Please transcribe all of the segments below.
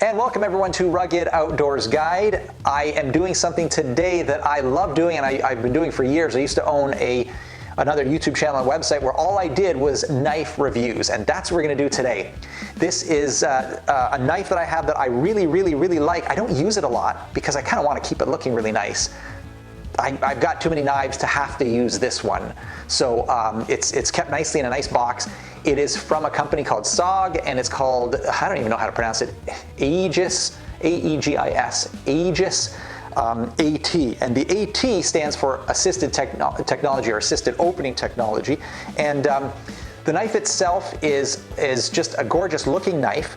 And welcome everyone to Rugged Outdoors Guide. I am doing something today that I love doing and I've been doing for years. I used to own another YouTube channel and website where all I did was knife reviews, and that's what we're gonna do today. This is a knife that I have that I really like. I don't use it a lot because I kind of want to keep it looking really nice. I've got too many knives to have to use this one. So it's kept nicely in a nice box. It is from a company called SOG, and it's called, I don't even know how to pronounce it, Aegis, A-E-G-I-S, Aegis AT. And the AT stands for Assisted Technology or Assisted Opening Technology. And the knife itself is just a gorgeous looking knife.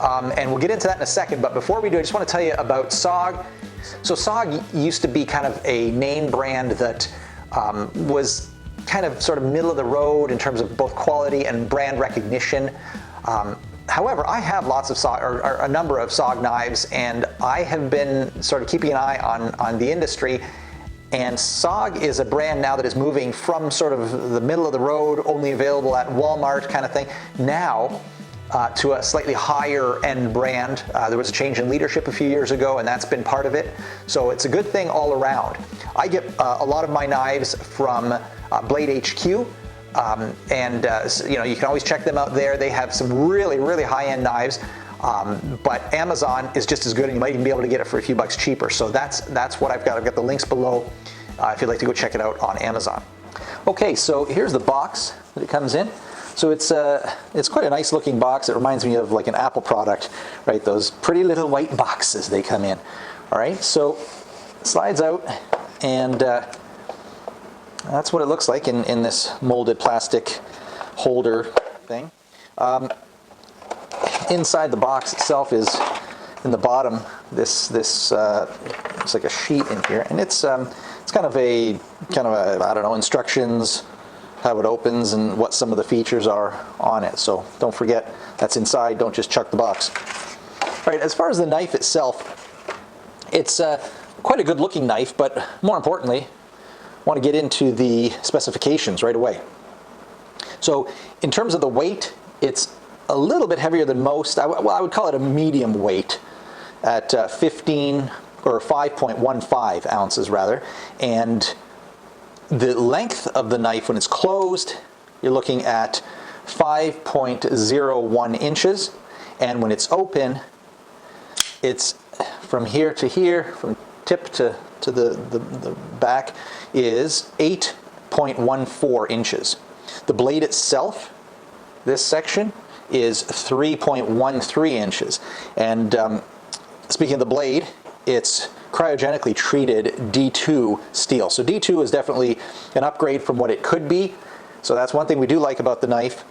And we'll get into that in a second, but before we do, I just want to tell you about SOG. So SOG used to be kind of a name brand that was kind of sort of middle of the road in terms of both quality and brand recognition. However, I have lots of SOG, or a number of SOG knives, and I have been sort of keeping an eye on the industry. And SOG is a brand now that is moving from sort of the middle of the road, only available at Walmart kind of thing, now to a slightly higher end brand. There was a change in leadership a few years ago, and that's been part of it. So it's a good thing all around. I get a lot of my knives from Blade HQ, and you know, you can always check them out there. They have some really high-end knives, but Amazon is just as good, and you might even be able to get it for a few bucks cheaper. So that's what I've got. I've got the links below if you'd like to go check it out on Amazon. Okay, so here's the box that it comes in. So it's quite a nice looking box. It reminds me of like an Apple product, right? Those pretty little white boxes they come in. All right, so it slides out, and that's what it looks like in this molded plastic holder thing. Inside the box itself is, in the bottom, this it's like a sheet in here, and it's kind of a I don't know, instructions, how it opens and what some of the features are on it. So don't forget that's inside, don't just chuck the box. All right, as far as the knife itself, it's quite a good looking knife, but more importantly, I want to get into the specifications right away. So in terms of the weight, it's a little bit heavier than most. I would call it a medium weight at 15 or 5.15 ounces rather, and the length of the knife when it's closed, you're looking at 5.01 inches, and when it's open, it's from here to here, from tip to the back, is 8.14 inches. The blade itself, this section, is 3.13 inches. And speaking of the blade, it's cryogenically treated D2 steel. So D2 is definitely an upgrade from what it could be. So that's one thing we do like about the knife.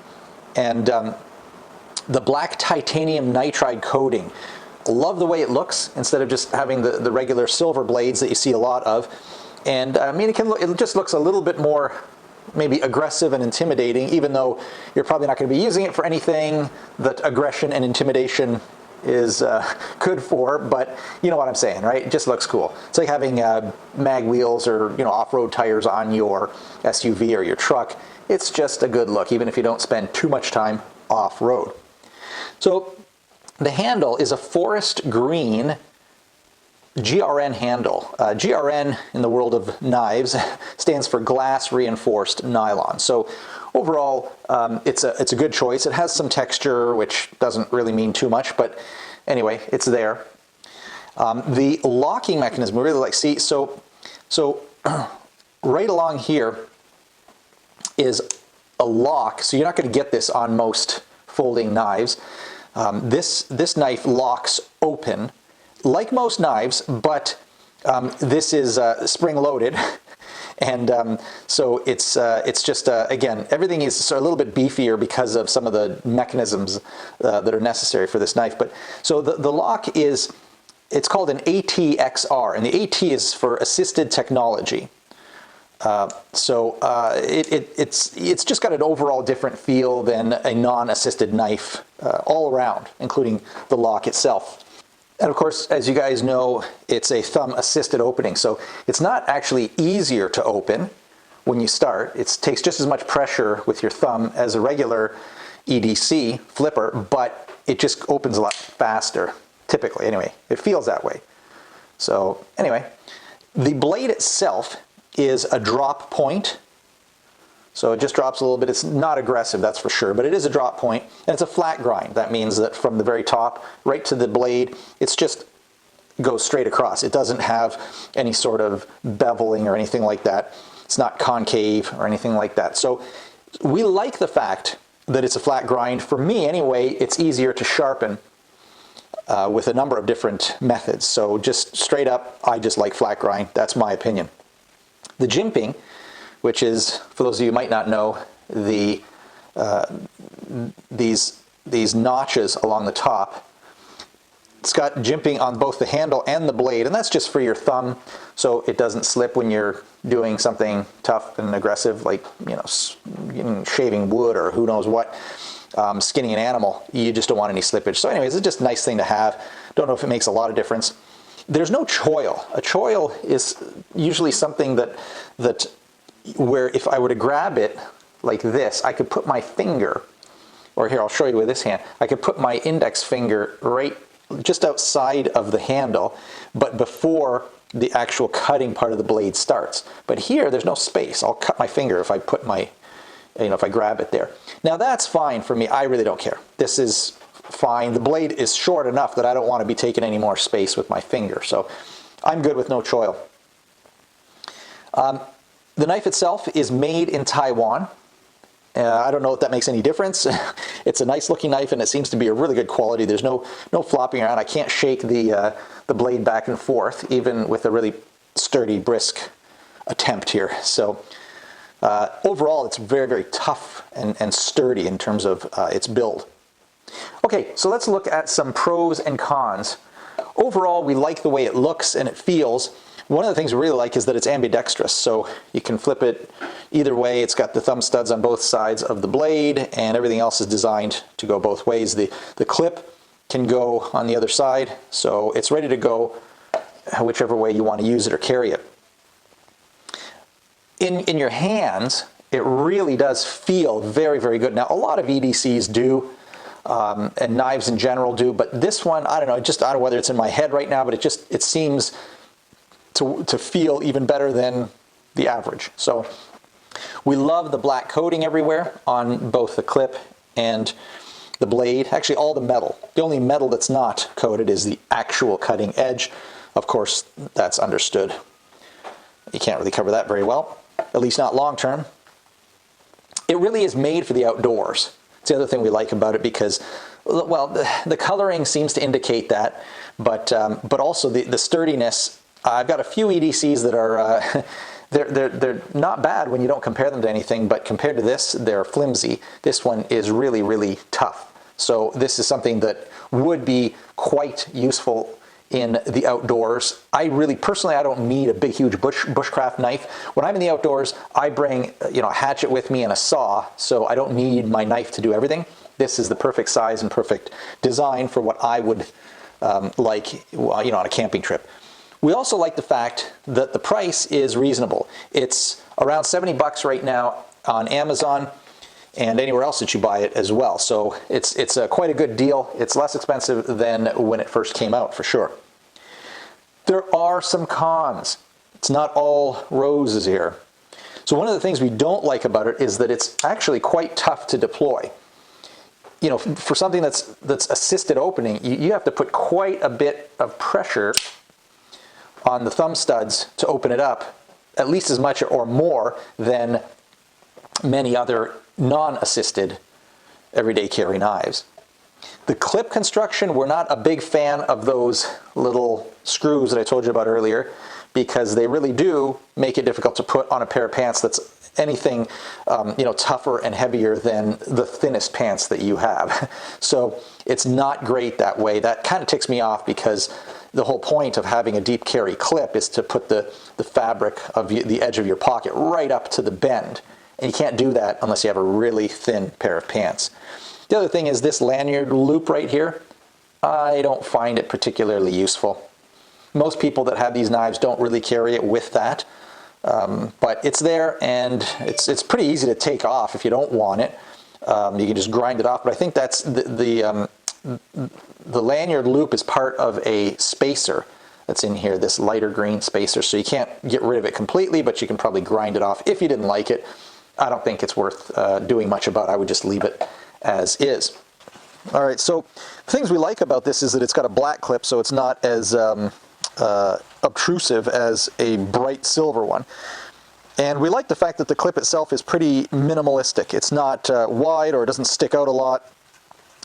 And the black titanium nitride coating. Love the way it looks instead of just having the regular silver blades that you see a lot of. And I mean, it just looks a little bit more maybe aggressive and intimidating, even though you're probably not going to be using it for anything that aggression and intimidation is good for, but you know what I'm saying, right? It just looks cool. It's like having mag wheels or, you know, off-road tires on your SUV or your truck. It's just a good look, even if you don't spend too much time off-road. So the handle is a forest green GRN handle. GRN in the world of knives stands for glass reinforced nylon. So overall, it's a good choice. It has some texture, which doesn't really mean too much, but anyway, it's there. The locking mechanism, we really like. See, so right along here is a lock. So you're not going to get this on most folding knives. This knife locks open, like most knives, but this is spring-loaded. And so it's just, again, everything is a little bit beefier because of some of the mechanisms that are necessary for this knife. But so the lock is, it's called an AT-XR, and the AT is for assisted technology. It's just got an overall different feel than a non-assisted knife all around, including the lock itself. And of course, as you guys know, it's a thumb assisted opening. So it's not actually easier to open when you start. It takes just as much pressure with your thumb as a regular EDC flipper, but it just opens a lot faster. typically anyway. It feels that way. So anyway, the blade itself is a drop point. So it just drops a little bit. It's not aggressive, that's for sure, but it is a drop point, and it's a flat grind. That means that from the very top right to the blade, it's just goes straight across. It doesn't have any sort of beveling or anything like that. It's not concave or anything like that. So we like the fact that it's a flat grind. For me anyway, it's easier to sharpen with a number of different methods. So just straight up, I just like flat grind. That's my opinion. The jimping, which is, for those of you who might not know, these notches along the top. It's got jimping on both the handle and the blade, and that's just for your thumb, so it doesn't slip when you're doing something tough and aggressive, like, you know, shaving wood or who knows what, skinning an animal. You just don't want any slippage. So anyways, it's just a nice thing to have. Don't know if it makes a lot of difference. There's no choil. A choil is usually something that where if I were to grab it like this, I could put my finger, or here I'll show you with this hand, I could put my index finger right just outside of the handle, but before the actual cutting part of the blade starts. But here there's no space. I'll cut my finger if I put my, if I grab it there. Now that's fine for me. I really don't care. This is fine. The blade is short enough that I don't want to be taking any more space with my finger, so I'm good with no choil. The knife itself is made in Taiwan. I don't know if that makes any difference. It's a nice looking knife, and it seems to be a really good quality. There's no flopping around. I can't shake the blade back and forth, even with a really sturdy, brisk attempt here. So overall, it's very, very tough and sturdy in terms of its build. Okay, so let's look at some pros and cons. Overall, we like the way it looks and it feels. One of the things we really like is that it's ambidextrous, so you can flip it either way. It's got the thumb studs on both sides of the blade, and everything else is designed to go both ways. The clip can go on the other side, so it's ready to go whichever way you want to use it or carry it. In your hands, it really does feel very, very good. Now, a lot of EDCs do, and knives in general do, but this one, I don't know, I don't know whether it's in my head right now, but it seems to feel even better than the average. So we love the black coating everywhere on both the clip and the blade. Actually, all the metal. The only metal that's not coated is the actual cutting edge. Of course, that's understood. You can't really cover that very well, at least not long term. It really is made for the outdoors. It's the other thing we like about it, because, well, the coloring seems to indicate that, but also the sturdiness. I've got a few EDCs that are, they're not bad when you don't compare them to anything, but compared to this, they're flimsy. This one is really, really tough. So this is something that would be quite useful in the outdoors. Personally, I don't need a big, huge bushcraft knife. When I'm in the outdoors, I bring, a hatchet with me and a saw, so I don't need my knife to do everything. This is the perfect size and perfect design for what I would like, on a camping trip. We also like the fact that the price is reasonable. It's around 70 bucks right now on Amazon and anywhere else that you buy it as well. So it's quite a good deal. It's less expensive than when it first came out, for sure. There are some cons. It's not all roses here. So one of the things we don't like about it is that it's actually quite tough to deploy. For something that's assisted opening, you have to put quite a bit of pressure on the thumb studs to open it up, at least as much or more than many other non-assisted everyday carry knives. The clip construction, we're not a big fan of those little screws that I told you about earlier, because they really do make it difficult to put on a pair of pants that's anything tougher and heavier than the thinnest pants that you have. So it's not great that way. That kind of ticks me off, because the whole point of having a deep carry clip is to put the fabric of the edge of your pocket right up to the bend. And you can't do that unless you have a really thin pair of pants. The other thing is this lanyard loop right here. I don't find it particularly useful. Most people that have these knives don't really carry it with that. But it's there, and it's pretty easy to take off if you don't want it. You can just grind it off, but I think that's the the lanyard loop is part of a spacer that's in here, this lighter green spacer, so you can't get rid of it completely, but you can probably grind it off if you didn't like it. I don't think it's worth doing much about. I would just leave it as is. All right, so the things we like about this is that it's got a black clip, so it's not as obtrusive as a bright silver one. And we like the fact that the clip itself is pretty minimalistic. It's not wide, or it doesn't stick out a lot.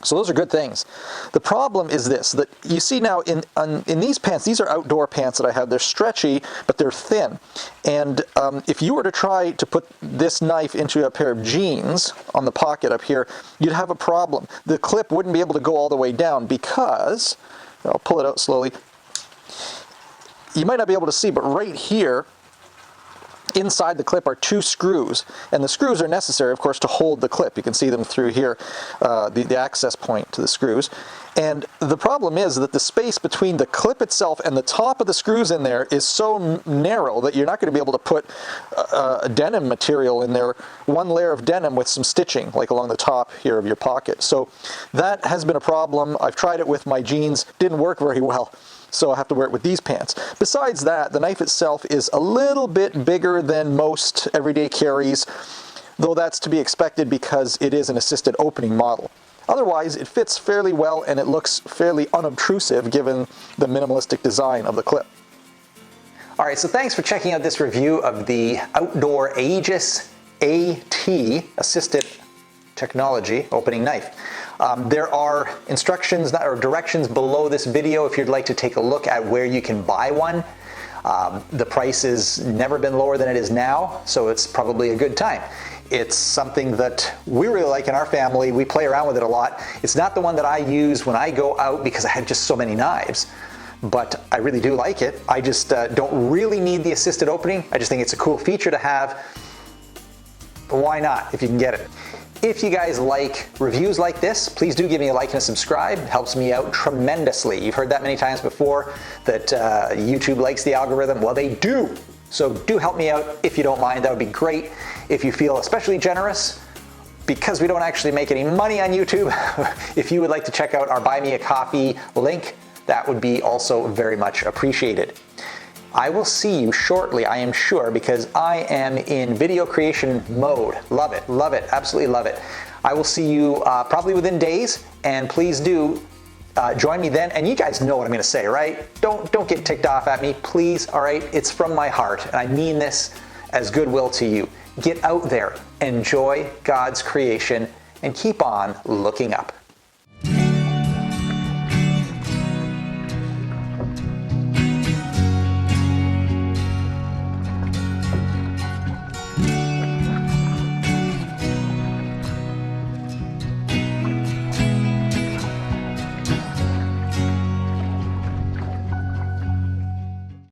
So those are good things. The problem is this, that you see now in these pants, these are outdoor pants that I have. They're stretchy, but they're thin. And if you were to try to put this knife into a pair of jeans on the pocket up here, you'd have a problem. The clip wouldn't be able to go all the way down because, I'll pull it out slowly, you might not be able to see, but right here, inside the clip are 2 screws, and the screws are necessary, of course, to hold the clip. You can see them through here, the access point to the screws. And the problem is that the space between the clip itself and the top of the screws in there is so narrow that you're not going to be able to put a denim material in there, one layer of denim with some stitching, like along the top here of your pocket. So that has been a problem. I've tried it with my jeans, didn't work very well. So I have to wear it with these pants. Besides that, the knife itself is a little bit bigger than most everyday carries, though that's to be expected because it is an assisted opening model. Otherwise, it fits fairly well and it looks fairly unobtrusive given the minimalistic design of the clip. All right, so thanks for checking out this review of the Outdoor Aegis AT assisted technology opening knife. There are instructions or directions below this video if you'd like to take a look at where you can buy one. The price has never been lower than it is now, so it's probably a good time. It's something that we really like in our family. We play around with it a lot. It's not the one that I use when I go out because I have just so many knives, but I really do like it. I just don't really need the assisted opening. I just think it's a cool feature to have. Why not if you can get it? If you guys like reviews like this, please do give me a like and a subscribe. It helps me out tremendously. You've heard that many times before, that YouTube likes the algorithm. Well, they do. So do help me out if you don't mind. That would be great. If you feel especially generous, because we don't actually make any money on YouTube, if you would like to check out our Buy Me a Coffee link, that would be also very much appreciated. I will see you shortly, I am sure, because I am in video creation mode. Love it, absolutely love it. I will see you probably within days, and please do join me then. And you guys know what I'm gonna say, right? Don't get ticked off at me, please, all right? It's from my heart, and I mean this as goodwill to you. Get out there, enjoy God's creation, and keep on looking up.